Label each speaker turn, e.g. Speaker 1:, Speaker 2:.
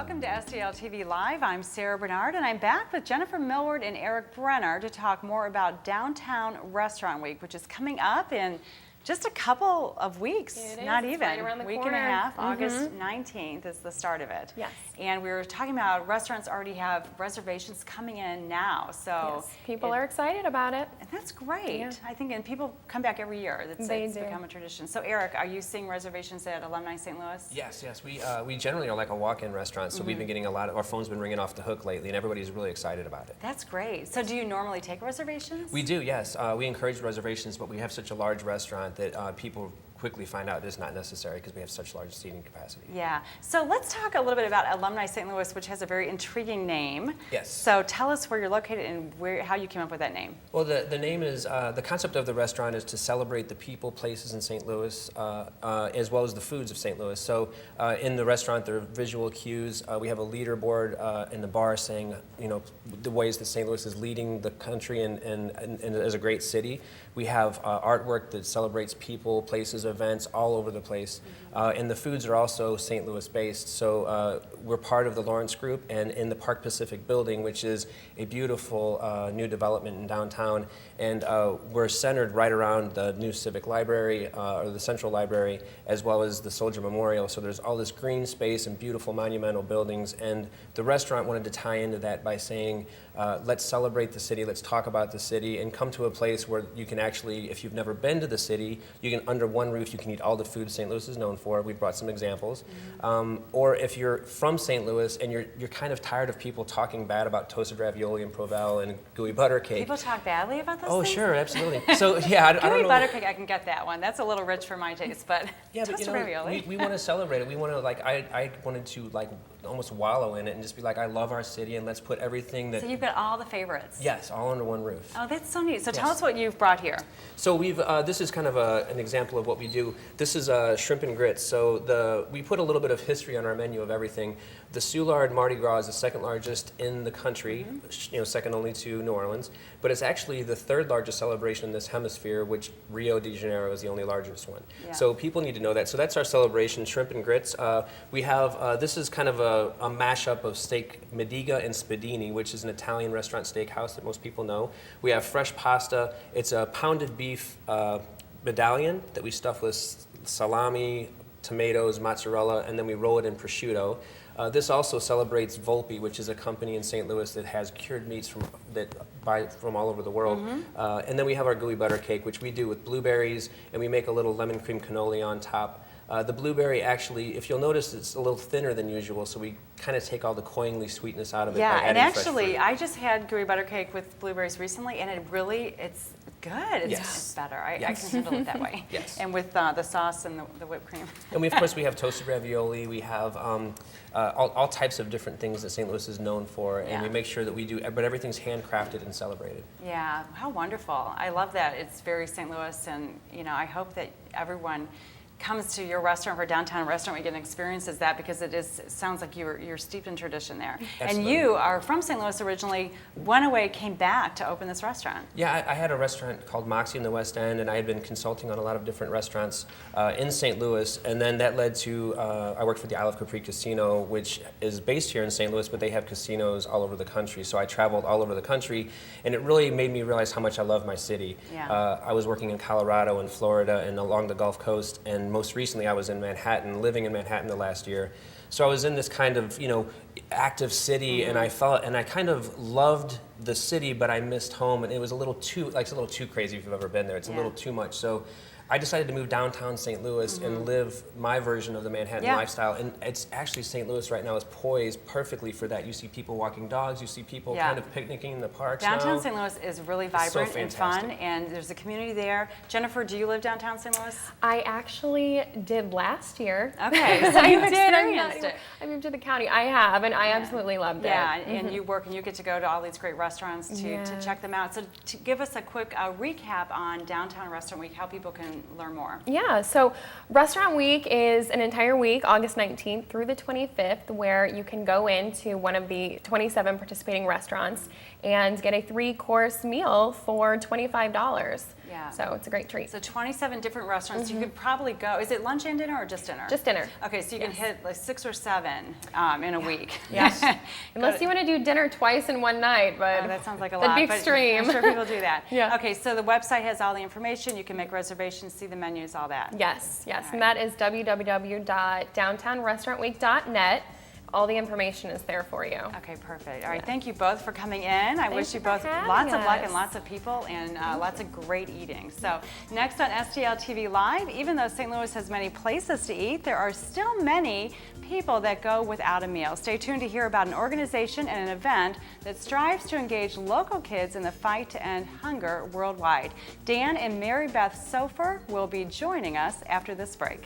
Speaker 1: Welcome to STL TV Live. I'm Sarah Bernard, and I'm back with Jennifer Milward and Eric Brenner to talk more about Downtown Restaurant Week, which is coming up in just a couple of weeks, not even,
Speaker 2: right around the
Speaker 1: week
Speaker 2: corner.
Speaker 1: and a half. August 19th is the start of it.
Speaker 2: Yes.
Speaker 1: And we were talking about restaurants already have reservations coming in now, so
Speaker 2: Yes, people are excited about it.
Speaker 1: and that's great.
Speaker 2: Yeah.
Speaker 1: I think, and people come back every year.
Speaker 2: They
Speaker 1: It's
Speaker 2: do.
Speaker 1: become a tradition. So Eric, are you seeing reservations at Alumni St Louis?
Speaker 3: Yes. We generally are like a walk-in restaurant, so we've been getting a lot of, our phone's been ringing off the hook lately, and everybody's really excited about it.
Speaker 1: That's great. So do you normally take reservations?
Speaker 3: We do, yes. We encourage reservations, but we have such a large restaurant that people quickly find out it's not necessary because we have such large seating capacity.
Speaker 1: Yeah. So let's talk a little bit about Alumni St Louis, which has a very intriguing name.
Speaker 3: Yes.
Speaker 1: So tell us where you're located and how you came up with that name.
Speaker 3: Well, the name is, the concept of the restaurant is to celebrate the people, places in St. Louis, as well as the foods of St. Louis. So in the restaurant, there are visual cues. We have a leaderboard in the bar saying, you know, the ways that St. Louis is leading the country and as a great city. We have artwork that celebrates people, places, events all over the place. And the foods are also St. Louis based. So we're part of the Lawrence Group, and in the Park Pacific building, which is a beautiful new development in downtown. And we're centered right around the new Civic Library, or the Central Library, as well as the Soldier Memorial. So there's all this green space and beautiful monumental buildings. And the restaurant wanted to tie into that by saying, let's celebrate the city, let's talk about the city, and come to a place where you can actually, if you've never been to the city, you can, under one roof, you can eat all the food St. Louis is known for. We brought some examples. Or if you're from St. Louis and you're kind of tired of people talking bad about toasted ravioli and Provel and gooey butter cake.
Speaker 1: People talk badly about those
Speaker 3: Oh,
Speaker 1: things?
Speaker 3: sure, absolutely. So, yeah, I don't
Speaker 1: Gooey
Speaker 3: know.
Speaker 1: butter cake, I can get that one. That's a little rich for my taste, but
Speaker 3: Yeah, but
Speaker 1: toasted
Speaker 3: you know,
Speaker 1: ravioli.
Speaker 3: we want to celebrate it. We want to, like, I wanted to, like, almost wallow in it and just be like, I love our city, and let's put everything that...
Speaker 1: So you've got all the favorites.
Speaker 3: Yes, all under one roof.
Speaker 1: Oh, that's so neat. So tell
Speaker 3: Yes.
Speaker 1: us what you've brought here.
Speaker 3: So we've, this is kind of an example of what we do. This is shrimp and grits. So we put a little bit of history on our menu of everything. The Soulard Mardi Gras is the second largest in the country, you know, second only to New Orleans. But it's actually the third largest celebration in this hemisphere, which Rio de Janeiro is the only largest one.
Speaker 1: Yeah.
Speaker 3: So people need to know that. So that's our celebration, shrimp and grits. We have, this is kind of a mashup of steak Mediga and Spadini, which is an Italian restaurant steakhouse that most people know. We have fresh pasta. It's a pounded beef medallion that we stuff with salami, tomatoes, mozzarella, and then we roll it in prosciutto. This also celebrates Volpe, which is a company in St. Louis that has cured meats from all over the world. And then we have our gooey butter cake, which we do with blueberries, and we make a little lemon cream cannoli on top. The blueberry actually, if you'll notice, it's a little thinner than usual, so we kind of take all the cloyingly sweetness out of it.
Speaker 1: Yeah,
Speaker 3: by
Speaker 1: and
Speaker 3: adding fresh
Speaker 1: actually,
Speaker 3: fruit.
Speaker 1: I just had gooey butter cake with blueberries recently, and it's good. It's,
Speaker 3: Yes.
Speaker 1: it's better. I
Speaker 3: Yes.
Speaker 1: can handle it that way.
Speaker 3: Yes.
Speaker 1: And with the sauce and the whipped cream.
Speaker 3: And we, of course, we have toasted ravioli. We have all types of different things that St. Louis is known for, and
Speaker 1: Yeah.
Speaker 3: we make sure that we do, but everything's handcrafted and celebrated.
Speaker 1: Yeah, how wonderful. I love that. It's very St. Louis, and you know, I hope that everyone comes to your restaurant for Downtown Restaurant Week and experiences that, because it sounds like you're steeped in tradition there.
Speaker 3: Absolutely.
Speaker 1: And you are from St. Louis originally, went away, came back to open this restaurant.
Speaker 3: Yeah, I had a restaurant called Moxie in the West End, and I had been consulting on a lot of different restaurants in St. Louis, and then that led to, I worked for the Isle of Capri Casino, which is based here in St. Louis, but they have casinos all over the country, so I traveled all over the country, and it really made me realize how much I love my city.
Speaker 1: Yeah.
Speaker 3: I was working in Colorado and Florida and along the Gulf Coast, and most recently I was in Manhattan, living in Manhattan the last year. So I was in this kind of, you know, active city, and I kind of loved the city, but I missed home, and it was a little too crazy if you've ever been there. It's a little too much. So I decided to move downtown St. Louis and live my version of the Manhattan lifestyle. And it's actually, St. Louis right now is poised perfectly for that. You see people walking dogs, you see people kind of picnicking in the parks
Speaker 1: Downtown
Speaker 3: now.
Speaker 1: St. Louis is really
Speaker 3: It's so
Speaker 1: vibrant and fun,
Speaker 3: fantastic.
Speaker 1: and there's a community there. Jennifer, do you live downtown St. Louis?
Speaker 2: I actually did last year.
Speaker 1: Okay, so you
Speaker 2: I did.
Speaker 1: experienced it.
Speaker 2: I moved to the county. I have, and I absolutely loved it.
Speaker 1: Yeah, and you work and you get to go to all these great restaurants to
Speaker 2: Yes.
Speaker 1: check them out. So to give us a quick recap on Downtown Restaurant Week, how people can and learn more?
Speaker 2: Yeah, so Restaurant Week is an entire week, August 19th through the 25th, where you can go into one of the 27 participating restaurants and get a 3-course meal for $25.
Speaker 1: Yeah.
Speaker 2: So it's a great treat.
Speaker 1: So 27 different restaurants. You could probably go. Is it lunch and dinner or just dinner?
Speaker 2: Just dinner.
Speaker 1: Okay, so you can
Speaker 2: Yes.
Speaker 1: hit like 6 or 7 in a week.
Speaker 2: Yes. Unless you want to do dinner twice in one night, but
Speaker 1: Oh, that sounds like a
Speaker 2: that'd
Speaker 1: lot.
Speaker 2: be
Speaker 1: but
Speaker 2: extreme.
Speaker 1: I'm sure people do that.
Speaker 2: Yeah.
Speaker 1: Okay, so the website has all the information. You can make reservations, see the menus, all that.
Speaker 2: Yes, yes,
Speaker 1: All
Speaker 2: and
Speaker 1: right.
Speaker 2: that is www.downtownrestaurantweek.net. All the information is there for you.
Speaker 1: Okay, perfect. All right, thank you both for coming in. I wish
Speaker 2: you
Speaker 1: you
Speaker 2: for
Speaker 1: both
Speaker 2: having
Speaker 1: lots of luck
Speaker 2: us.
Speaker 1: and lots of people and lots of great eating. So next on STL TV Live, even though St. Louis has many places to eat, there are still many people that go without a meal. Stay tuned to hear about an organization and an event that strives to engage local kids in the fight to end hunger worldwide. Dan and Mary Beth Sofer will be joining us after this break.